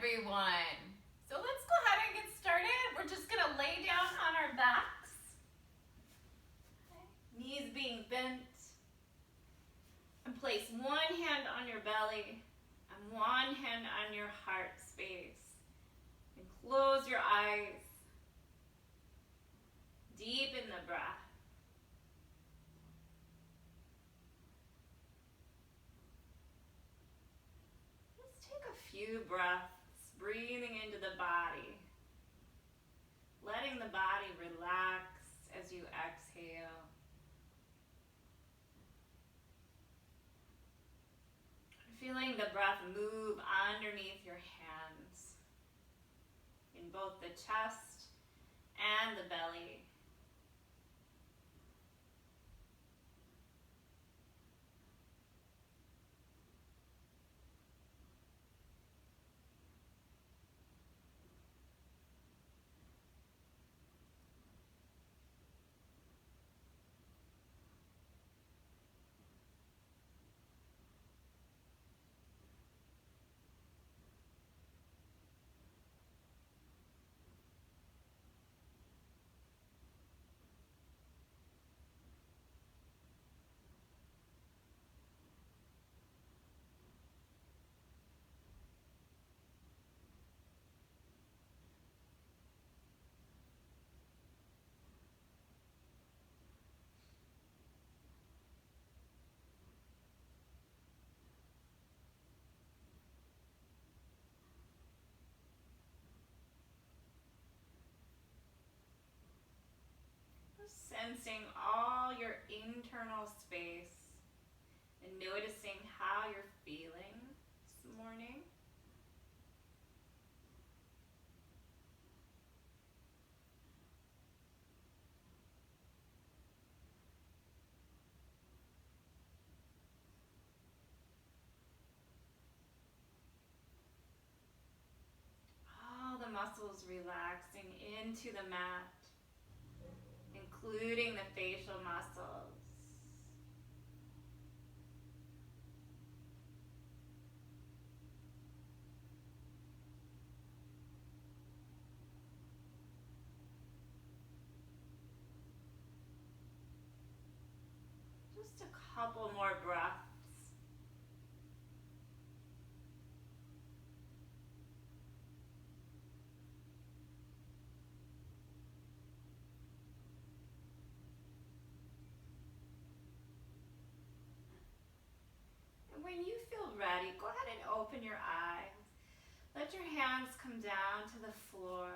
everyone. So let's go ahead and get started. We're just gonna lay down on our backs. Okay. Knees being bent. And place one hand on your belly and one hand on your heart space. And close your eyes. Deepen the breath. Few breaths, breathing into the body, letting the body relax as you exhale. Feeling the breath move underneath your hands in both the chest and the belly. Sensing all your internal space and noticing how you're feeling this morning. All the muscles relaxing into the mat, including the facial muscles. Just a couple more breaths. When you feel ready, go ahead and open your eyes. Let your hands come down to the floor.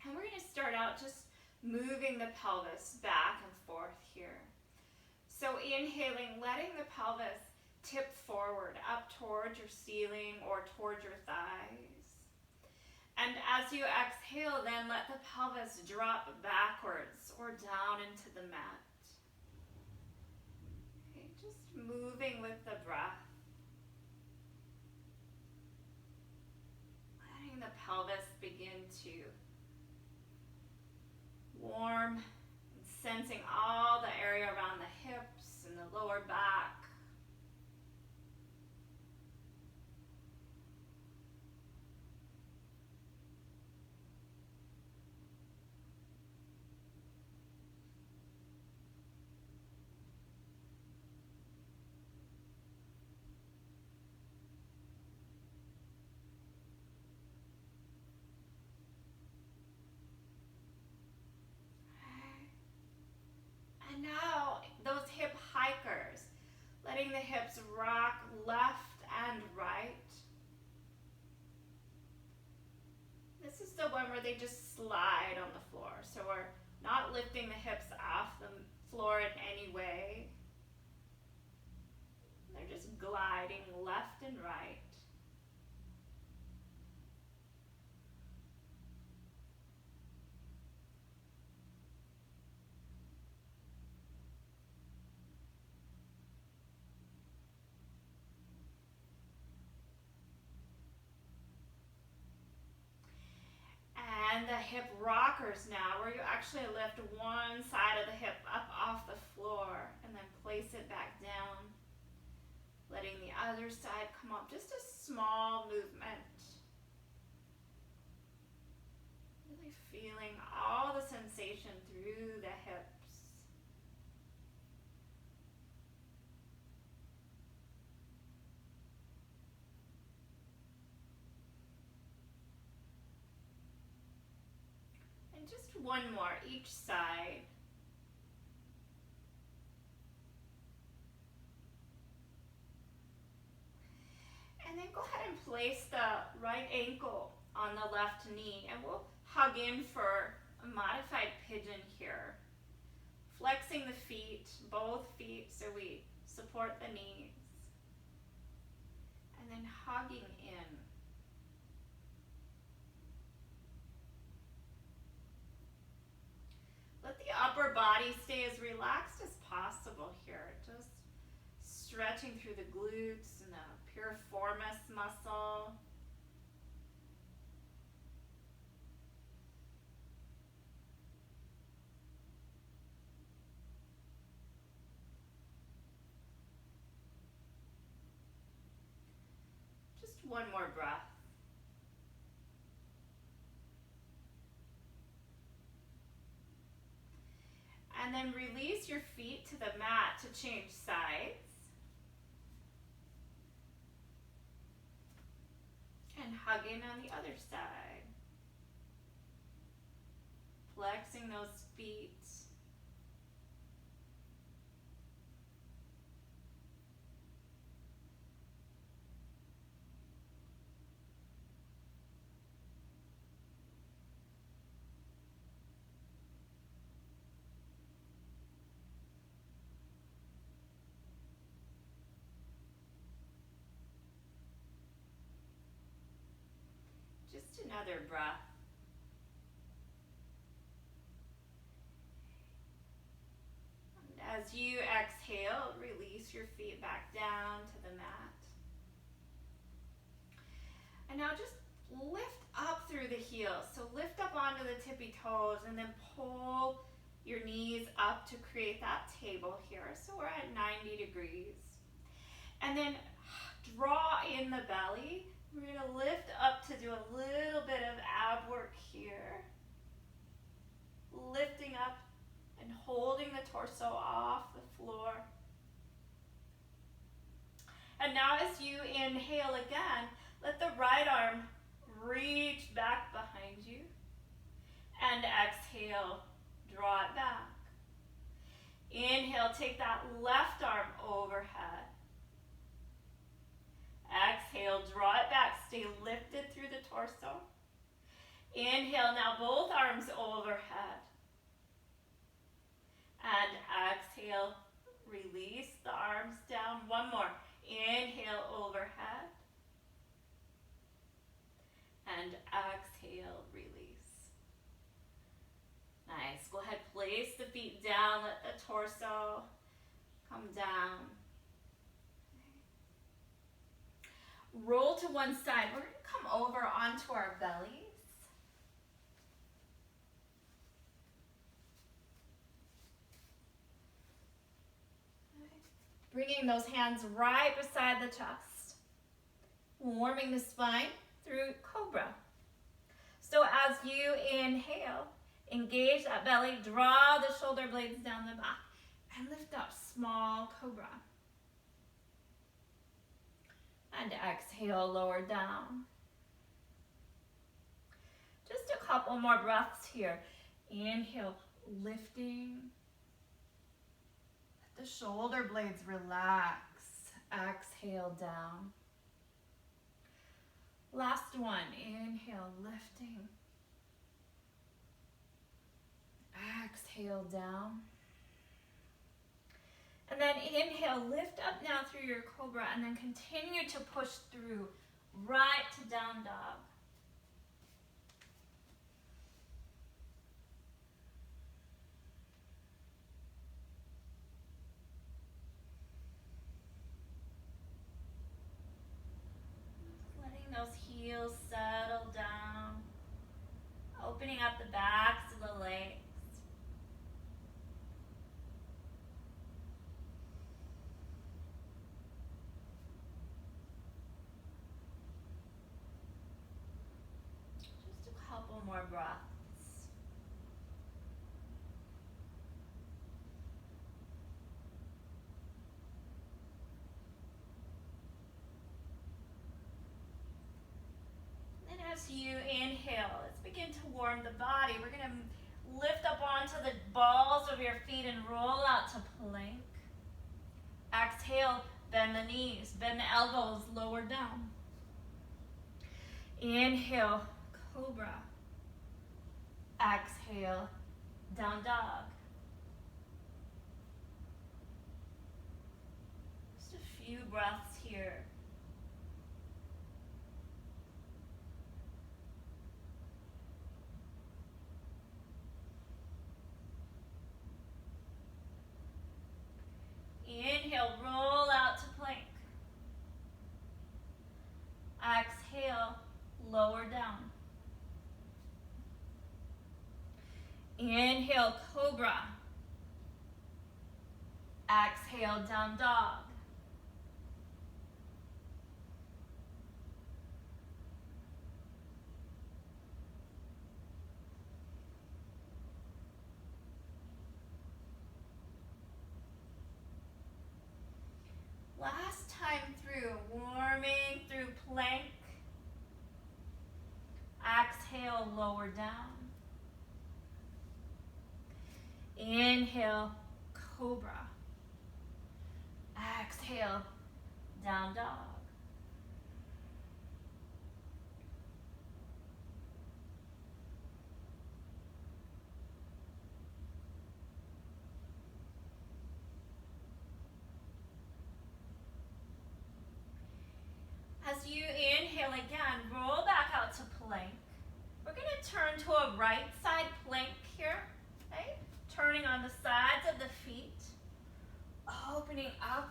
And we're going to start out just moving the pelvis back and forth here. So inhaling, letting the pelvis tip forward up towards your ceiling or towards your thighs. And as you exhale, then let the pelvis drop backwards or down into the mat. Just moving with the breath. Letting the pelvis begin to warm and sensing all the area around the hips and the lower back. And now those hip hikers, letting the hips rock left and right. This is the one where they just slide on the floor. So we're not lifting the hips off the floor in any way. They're just gliding left and right. And the hip rockers now, where you actually lift one side of the hip up off the floor and then place it back down. Letting the other side come up. Just a small movement. feeling all the sensation through the hips. And just one more each side. And then go ahead and place the right ankle on the left knee, and we'll hug in for a modified pigeon here. Flexing the feet, both feet, so we support the knees. And then hugging in. Let the upper body stay as relaxed as possible here. Just stretching through the glutes and the piriformis muscle. Just one more breath. And then release your feet to the mat to change sides. And hug in on the other side. Flexing those feet. Just another breath. And as you exhale, release your feet back down to the mat. And now just lift up through the heels. So lift up onto the tippy toes and then pull your knees up to create that table here. So we're at 90 degrees. And then draw in the belly. We're going to lift up to do a little bit of ab work here. Lifting up and holding the torso off the floor. And now as you inhale again, let the right arm reach back behind you. And exhale, draw it back. Inhale, take that left arm overhead. Exhale, draw it back. Stay lifted through the torso. Inhale, now both arms overhead. And exhale, release the arms down. One more. Inhale, overhead. And exhale, release. Nice. Go ahead, place the feet down. Let the torso come down. Roll to one side. We're going to come over onto our bellies. Bringing those hands right beside the chest. Warming the spine through cobra. So as you inhale, engage that belly, draw the shoulder blades down the back, and lift up, small cobra. And exhale, lower down. Just a couple more breaths here. Inhale, lifting. Let the shoulder blades relax. Exhale, down. Last one. Inhale, lifting. Exhale, down. And then inhale, lift up now through your cobra, and then continue to push through right to down dog. Letting those heels settle down, opening up the backs of the legs. More breaths. As you inhale, let's begin to warm the body. We're going to lift up onto the balls of your feet and roll out to plank. Exhale, bend the knees, bend the elbows, lower down. Inhale, cobra. Exhale, down dog. Just a few breaths here. Inhale, roll out to plank. Exhale, lower down. Inhale, cobra. Exhale, down dog. Last time through, warming through plank. Exhale, lower down. Inhale, cobra. Exhale, down dog. As you inhale again, roll back out to plank. We're going to turn to a right side plank here, okay? Turning on the sides of the feet, opening up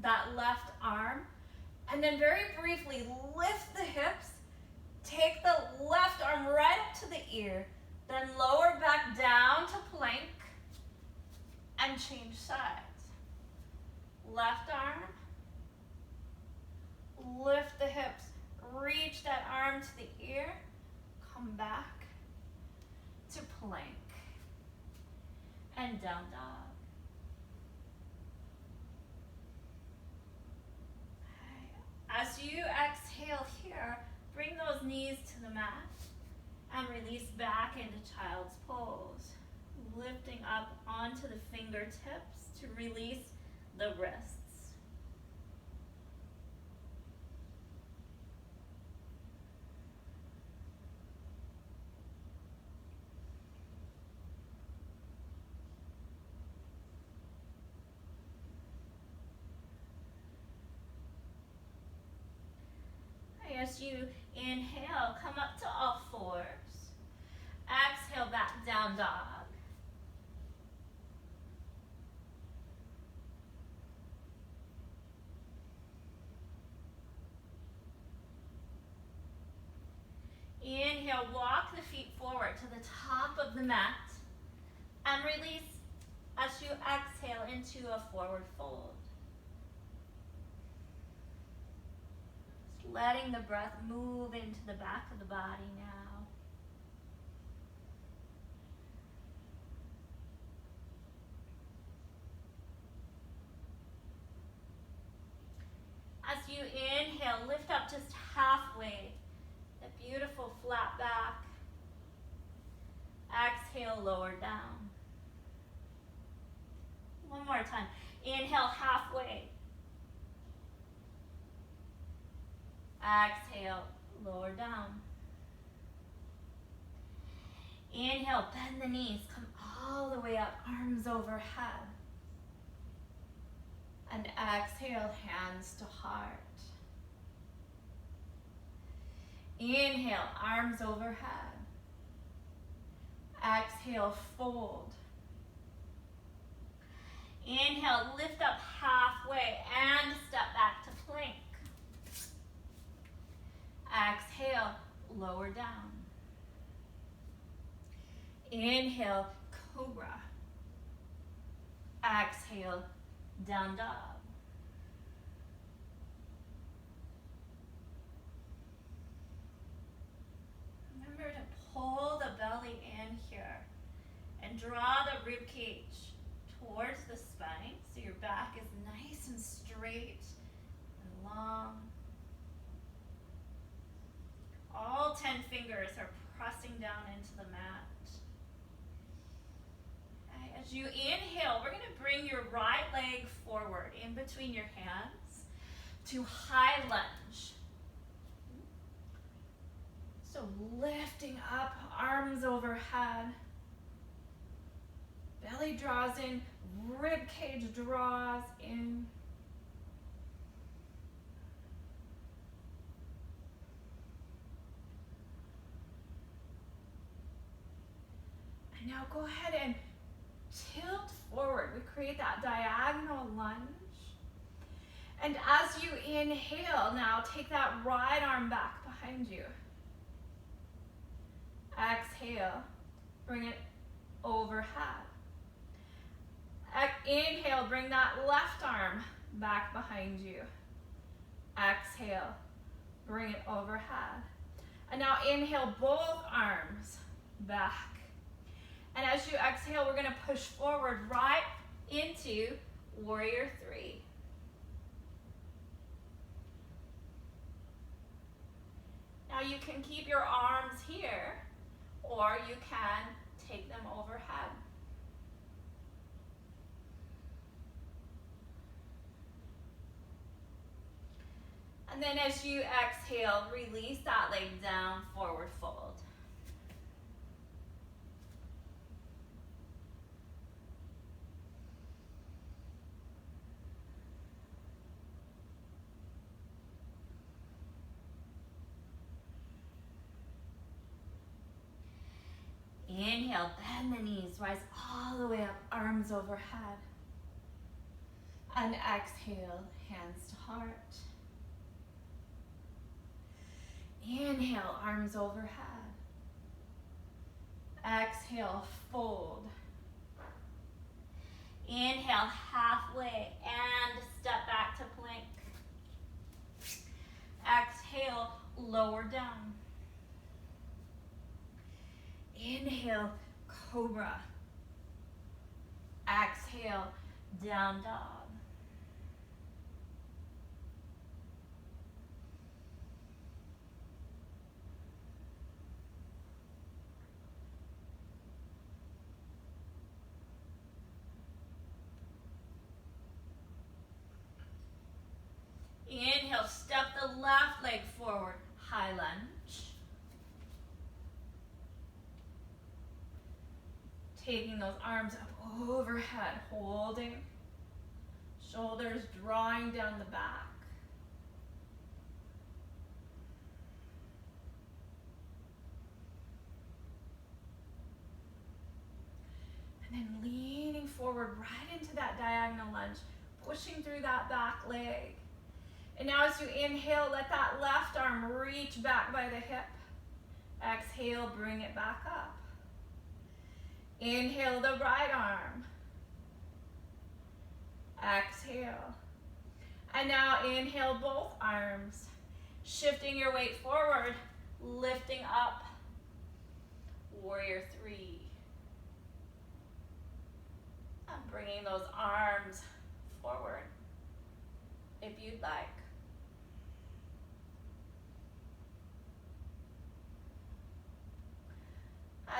that left arm, and then very briefly lift the hips, take the left arm right up to the ear, then lower back down to plank, and change sides. Left arm, lift the hips, reach that arm to the ear, come back to plank, and down dog. As you exhale here, bring those knees to the mat and release back into child's pose, lifting up onto the fingertips to release the wrists. As you inhale, come up to all fours. Exhale, back down dog. Inhale, walk the feet forward to the top of the mat and release as you exhale into a forward fold. Letting the breath move into the back of the body now. As you inhale, lift up just halfway. The beautiful flat back. Exhale, lower down. One more time. Inhale, halfway. Exhale, lower down. Inhale, bend the knees, come all the way up, arms overhead. And exhale, hands to heart. Inhale, arms overhead. Exhale, fold. Inhale, lift up halfway and step back to plank. Exhale, lower down. Inhale, cobra. Exhale, down dog. Remember to pull the belly in here and draw the rib cage towards the spine so your back is nice and straight and long. All 10 10 fingers are pressing down into the mat. Okay, as you inhale, we're going to bring your right leg forward in between your hands to high lunge. So lifting up, arms overhead. Belly draws in, rib cage draws in. And now go ahead and tilt forward. We create that diagonal lunge. And as you inhale, now take that right arm back behind you. Exhale, bring it overhead. Inhale, bring that left arm back behind you. Exhale, bring it overhead. And now inhale, both arms back. And as you exhale, we're going to push forward right into Warrior Three. Now you can keep your arms here, or you can take them overhead. And then as you exhale, release that leg down, forward fold. Inhale, bend the knees, rise all the way up, arms overhead. And exhale, hands to heart. Inhale, arms overhead. Exhale, fold. Inhale, halfway, and step back to plank. Exhale, lower down. Inhale, cobra. Exhale, down dog. Inhale, step the left leg forward, high lunge. Taking those arms up overhead, holding. Shoulders drawing down the back. And then leaning forward right into that diagonal lunge, pushing through that back leg. And now as you inhale, let that left arm reach back by the hip. Exhale, bring it back up. Inhale the right arm. Exhale. And now inhale both arms. Shifting your weight forward, lifting up. Warrior Three. And bringing those arms forward if you'd like.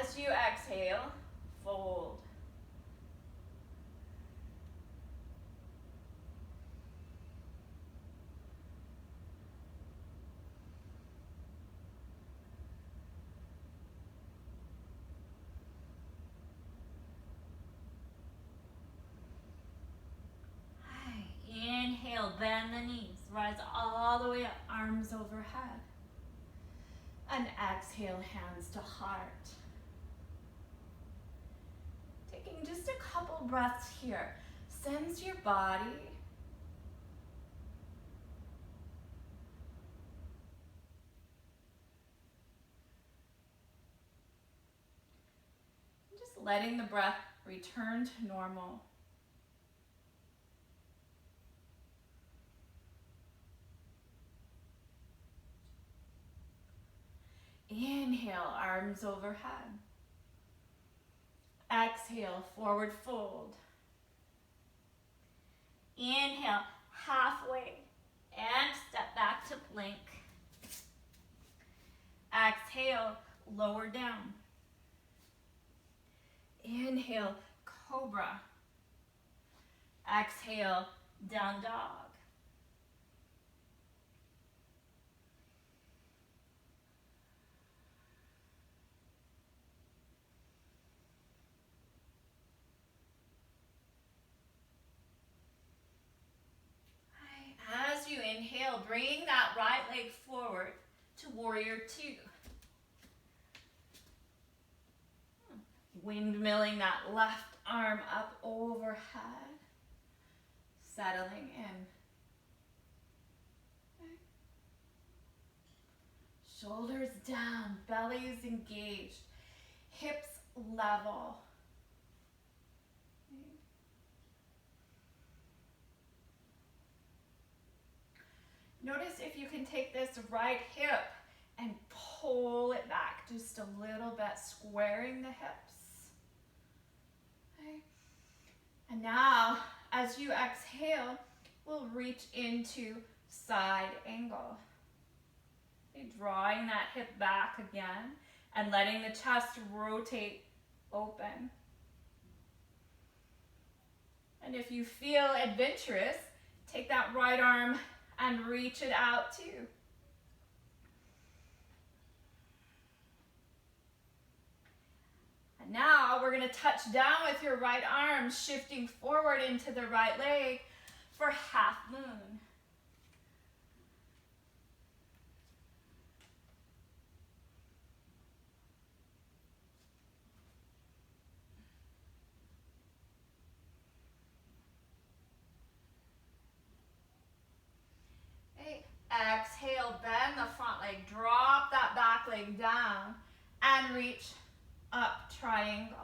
As you exhale, fold. Inhale, bend the knees, rise all the way up, arms overhead. And exhale, hands to heart. Taking just a couple breaths here. Sense your body. Just letting the breath return to normal. Inhale, arms overhead. Exhale, forward fold. Inhale, halfway, and step back to plank. Exhale. Exhale, lower down. Inhale, cobra. Exhale, down dog. As you inhale, bring that right leg forward to warrior two. Windmilling that left arm up overhead, settling in. Shoulders down, belly is engaged, hips level. Notice if you can take this right hip and pull it back just a little bit, squaring the hips. Okay. And now, as you exhale, we'll reach into side angle. Okay. Drawing that hip back again and letting the chest rotate open. And if you feel adventurous, take that right arm and reach it out too. And now we're going to touch down with your right arm, shifting forward into the right leg for half moon. Exhale, bend the front leg, drop that back leg down, and reach up, triangle.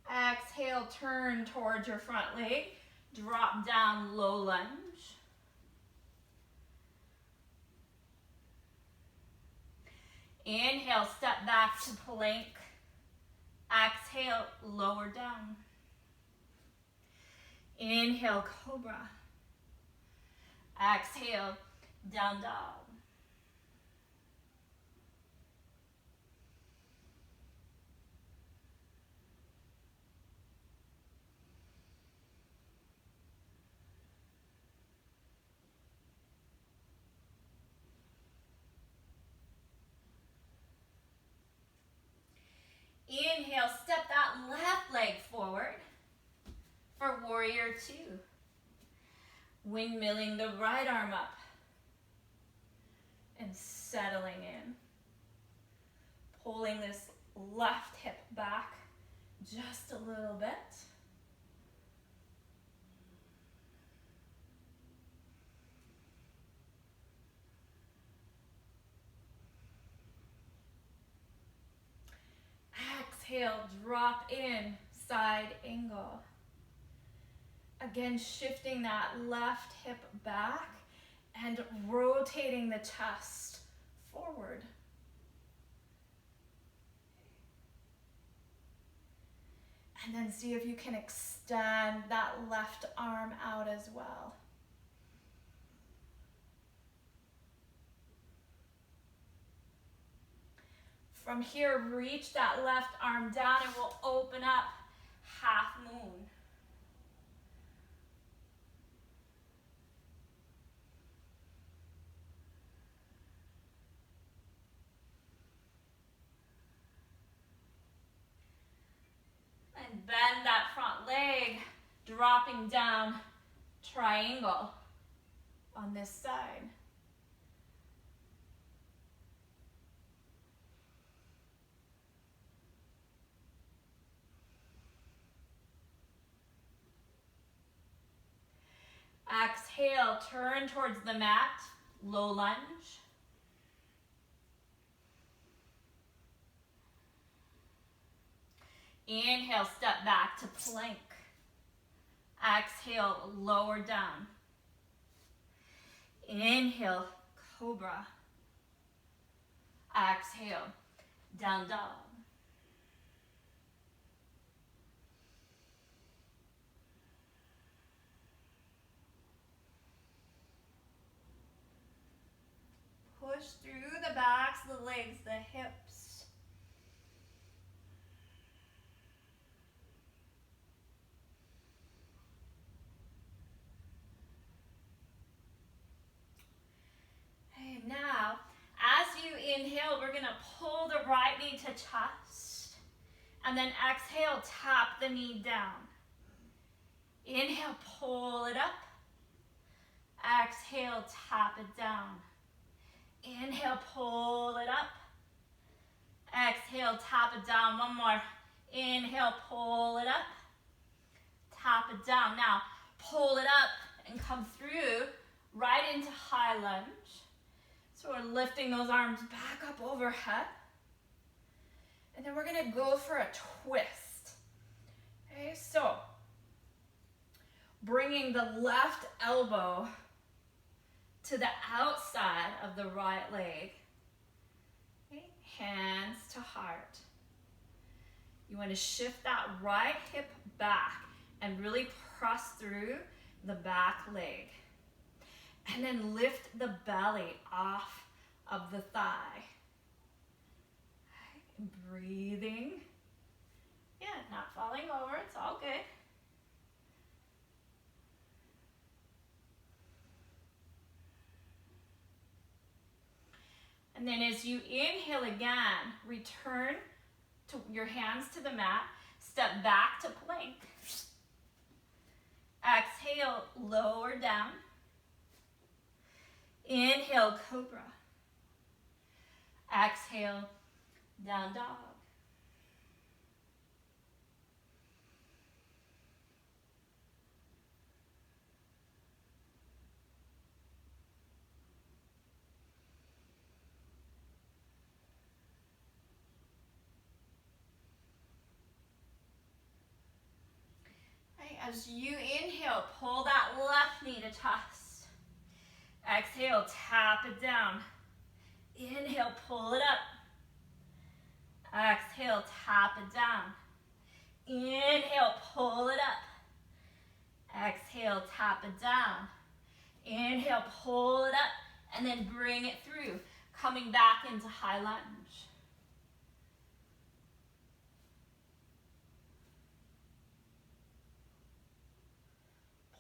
Exhale, turn towards your front leg, drop down, low lunge. Inhale, step back to plank. Exhale, lower down. Inhale, cobra. Exhale, down dog. Inhale, step that left leg forward for warrior two. Windmilling the right arm up and settling in. Pulling this left hip back just a little bit. Exhale, drop in, side angle. Again, shifting that left hip back and rotating the chest forward. And then see if you can extend that left arm out as well. From here, reach that left arm down and we'll open up half moon. And bend that front leg, dropping down, triangle on this side. Exhale, turn towards the mat, low lunge. Inhale, step back to plank. Exhale, lower down. Inhale, cobra. Exhale, down dog. legs, the hips. Okay, now, as you inhale, we're gonna pull the right knee to chest, and then exhale, tap the knee down. Inhale, pull it up. Exhale, tap it down. Inhale, pull it up. Exhale, tap it down. One more. Inhale, pull it up. Tap it down. Now, pull it up and come through right into high lunge. So we're lifting those arms back up overhead. And then we're gonna go for a twist. Okay, so bringing the left elbow to the outside of the right leg. Okay, hands to heart. You want to shift that right hip back and really press through the back leg. And then lift the belly off of the thigh. Okay, breathing. Yeah, not falling over, it's all good. And then as you inhale again, return to your hands to the mat, step back to plank. Exhale, lower down. Inhale, cobra. Exhale, down dog. As you inhale, pull that left knee to chest. Exhale, tap it down. Inhale, pull it up. Exhale, tap it down. Inhale, pull it up. Exhale, tap it down. Inhale, pull it up, and then bring it through, coming back into high lunge.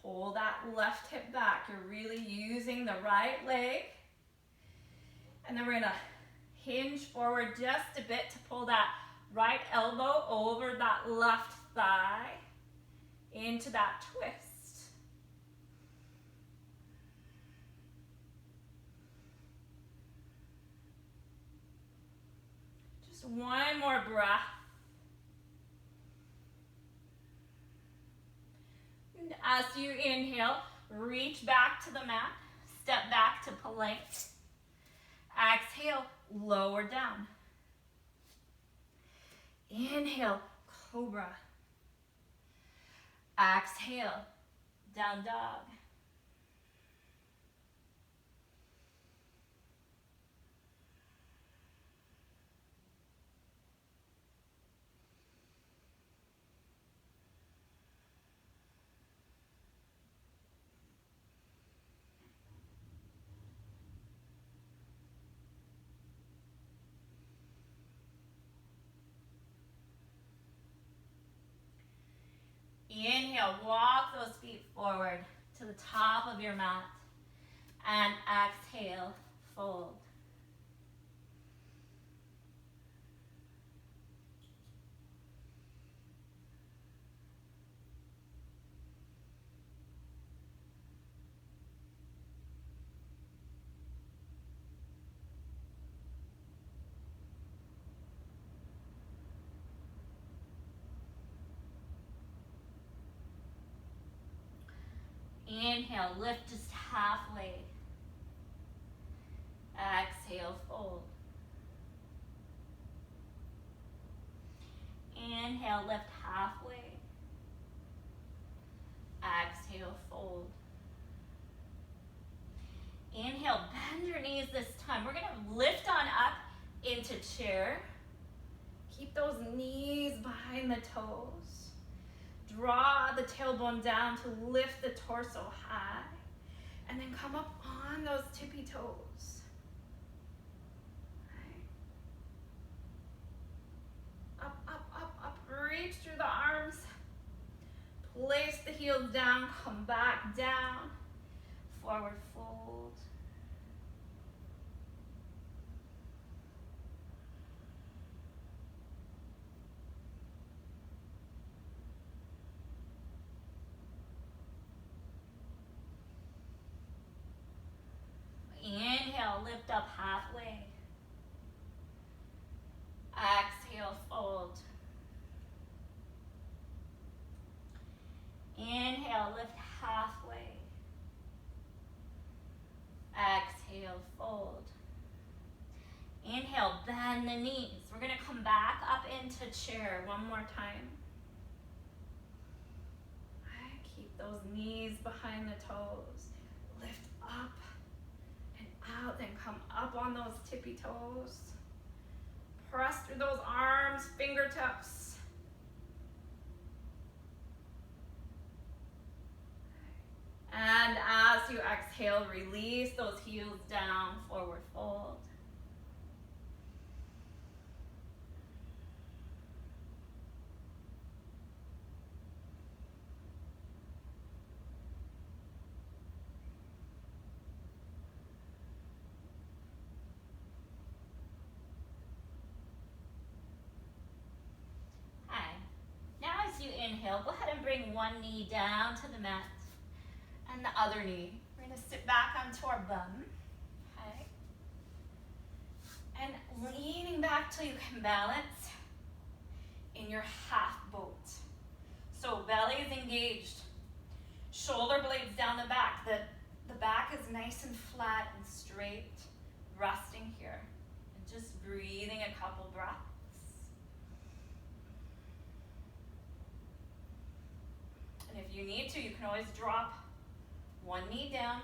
Pull that left hip back. You're really using the right leg. And then we're gonna hinge forward just a bit to pull that right elbow over that left thigh into that twist. Just one more breath. And as you inhale, reach back to the mat, step back to plank. Exhale, lower down. Inhale, cobra. Exhale, down dog. Inhale, walk those feet forward to the top of your mat. And exhale, fold. Inhale, lift just halfway. Exhale, fold. Inhale, lift halfway. Exhale, fold. Inhale, bend your knees this time. We're gonna lift on up into chair. Keep those knees behind the toes. Draw the tailbone down to lift the torso high. And then come up on those tippy toes. reach through the arms. Place the heels down, come back down. Forward fold. Inhale, lift up halfway. Exhale, fold. Inhale, lift halfway. Exhale, fold. Inhale, bend the knees. We're gonna come back up into chair one more time. Keep those knees behind the toes. Lift up and out, then come up on those tippy toes. Press through those arms, fingertips. And as you exhale, release those heels down, forward fold. Inhale, go ahead and bring one knee down to the mat and the other knee. We're going to sit back onto our bum. Okay. And leaning back till you can balance in your half boat. So belly is engaged. Shoulder blades down the back. The back is nice and flat and straight. Resting here. And just breathing a couple breaths. If you need to, you can always drop one knee down.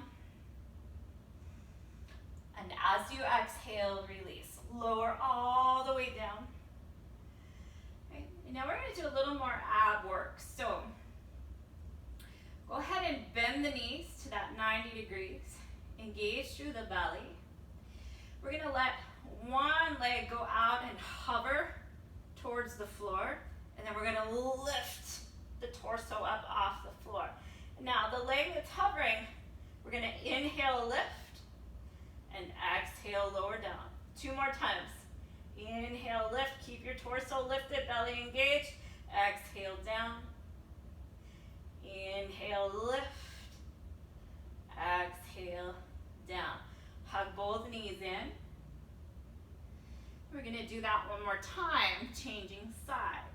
And as you exhale, release. Lower all the way down. Okay. And now we're going to do a little more ab work. So go ahead and bend the knees to that 90 degrees. Engage through the belly. We're going to let one leg go out and hover towards the floor. And then we're going to lift the torso up off the floor. Now the leg that's hovering, we're going to inhale, lift, and exhale, lower down. 2 more times. Inhale, lift, keep your torso lifted, belly engaged. Exhale, down. Inhale, lift. Exhale, down. Hug both knees in. We're going to do that one more time, changing sides.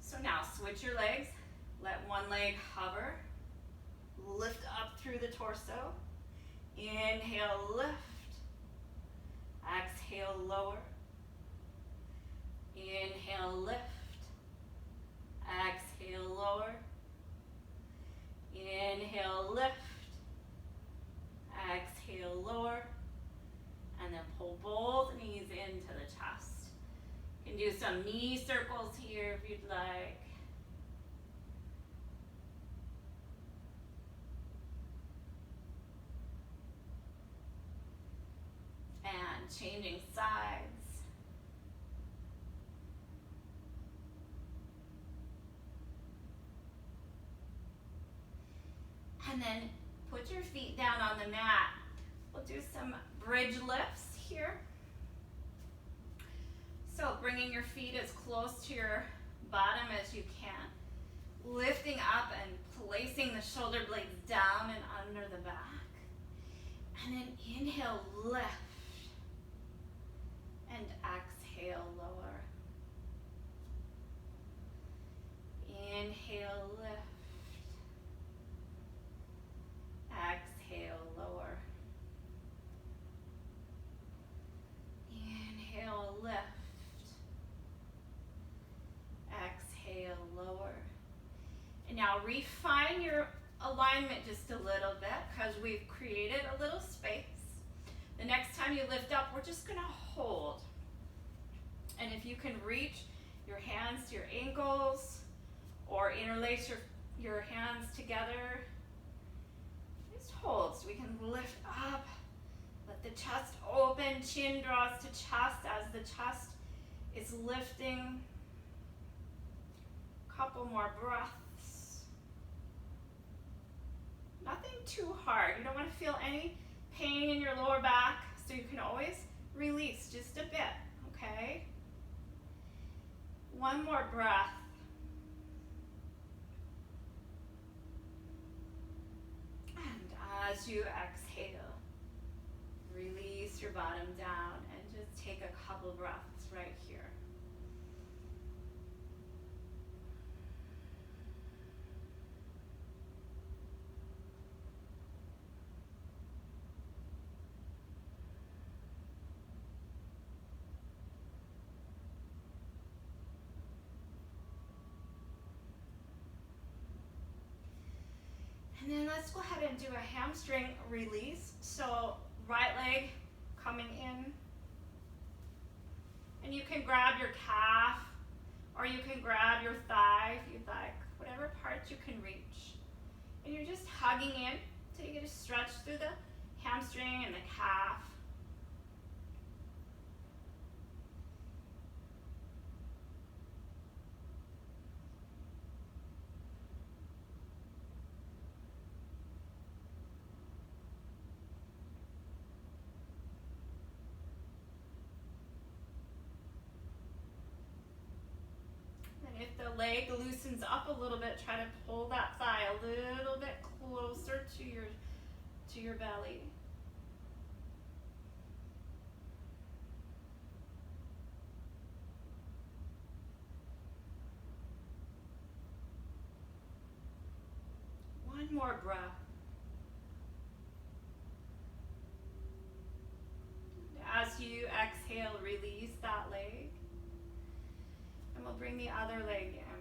So now switch your legs. Let one leg hover. Lift up through the torso. Inhale, lift. Exhale, lower. Inhale, lift. Exhale, lower. Inhale, lift. Exhale, lower. And then pull both knees into the chest. You can do some knee circles here if you'd like. And changing sides. And then put your feet down on the mat. We'll do some bridge lifts here. So bringing your feet as close to your bottom as you can. Lifting up and placing the shoulder blades down and under the back. And then inhale, lift. And exhale, lower. Inhale, lift. Exhale, lower. Inhale, lift. Exhale, lower. And now refine your alignment just a little bit because we've created a little space. The next time you lift up, we're just going to hold. And if you can reach your hands to your ankles or interlace your hands together, just hold so we can lift up. Let the chest open, chin draws to chest as the chest is lifting. Couple more breaths. Nothing too hard. You don't want to feel any pain in your lower back, so you can always release just a bit, okay? One more breath. And as you exhale, release your bottom down and just take a couple breaths right here. And then let's go ahead and do a hamstring release. So right leg coming in. And you can grab your calf or you can grab your thigh if you'd like, whatever part you can reach. And you're just hugging in so you get a stretch through the hamstring and the calf. If the leg loosens up a little bit, try to pull that thigh a little bit closer to your belly. One more breath. As you exhale, release that leg. And we'll bring the other leg in.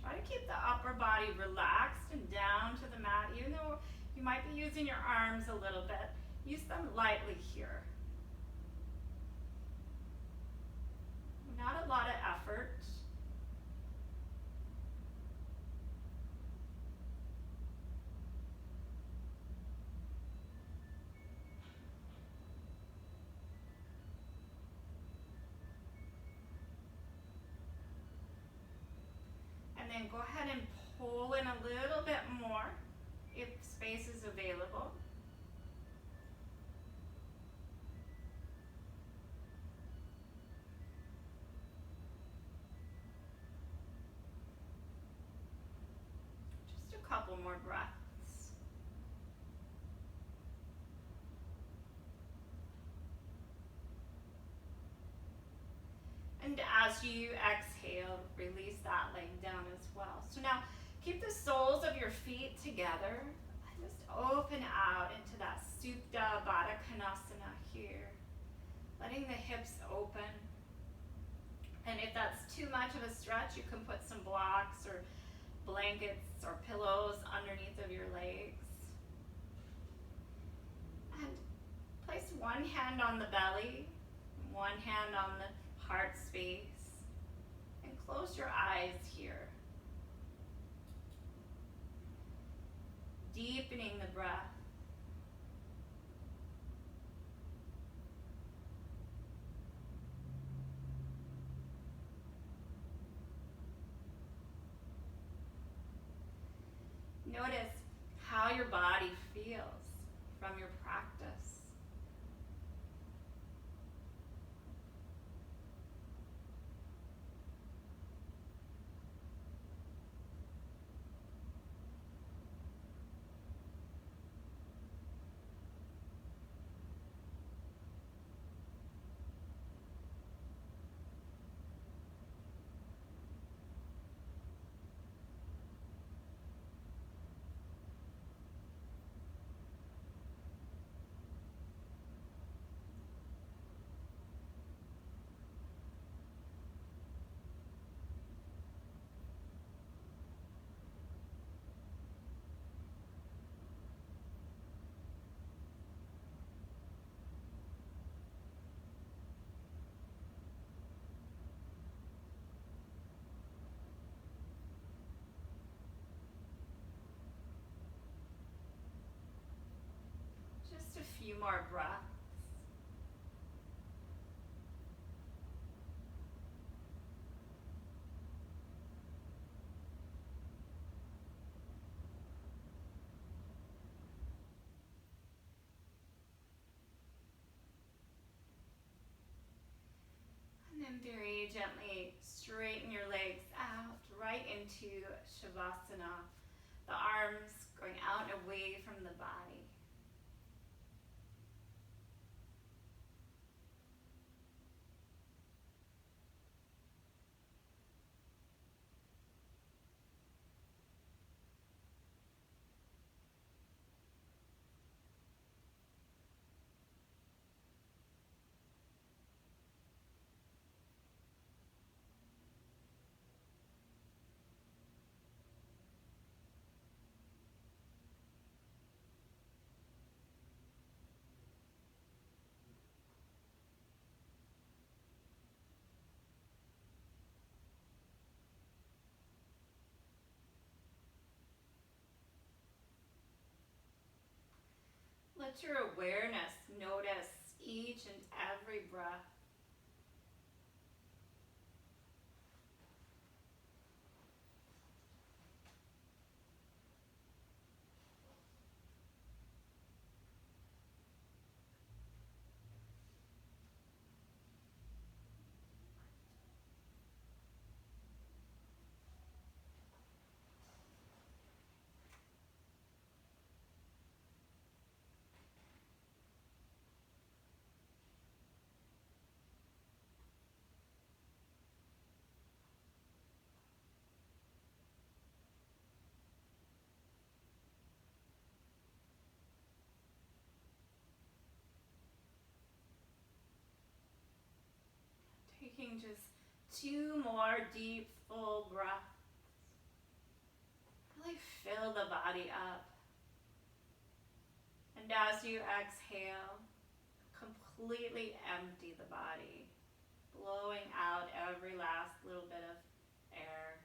Try to keep the upper body relaxed and down to the mat, even though you might be using your arms a little bit. Use them lightly here. Not a lot of effort. And then go ahead and pull in a little bit more if space is available. Just a couple more breaths. And as you exhale, release that leg down as well. So now keep the soles of your feet together and just open out into that Supta Baddha Konasana here. Letting the hips open. And if that's too much of a stretch, you can put some blocks or blankets or pillows underneath of your legs. And place one hand on the belly, one hand on the heart space, and close your eyes here. Deepening the breath. Notice how your body feels from your practice. few more breaths. And then very gently straighten your legs out right into Shavasana. The arms going out and away from the body. Let your awareness notice each and every breath. Taking just 2 more deep, full breaths. Really fill the body up. And as you exhale, completely empty the body, blowing out every last little bit of air.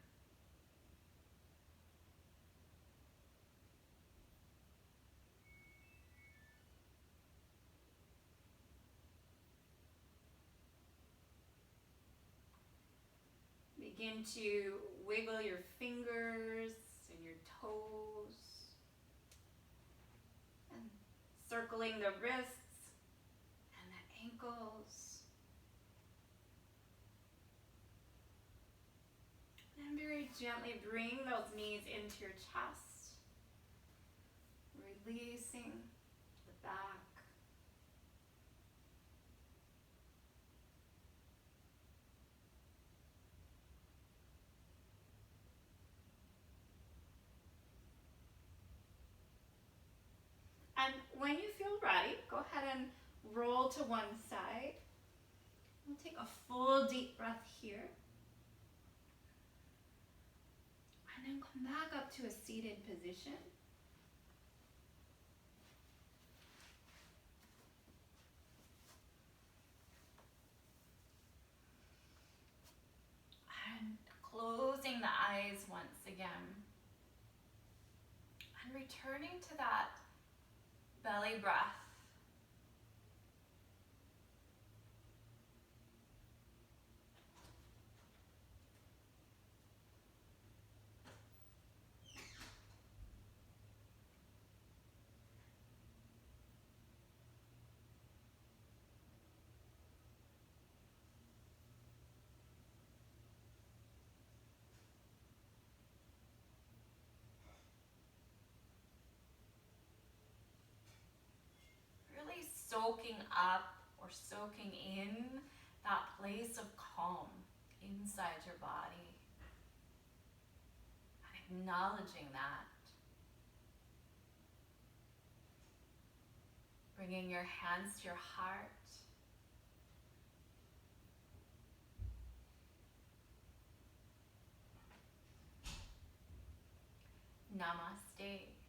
Begin to wiggle your fingers and your toes, and circling the wrists and the ankles. And very gently bring those knees into your chest, releasing the back. And when you feel ready, go ahead and roll to one side. We'll take a full deep breath here. And then come back up to a seated position. And closing the eyes once again. And returning to that belly breath. Really soaking up or soaking in that place of calm inside your body. And acknowledging that. Bringing your hands to your heart. Namaste.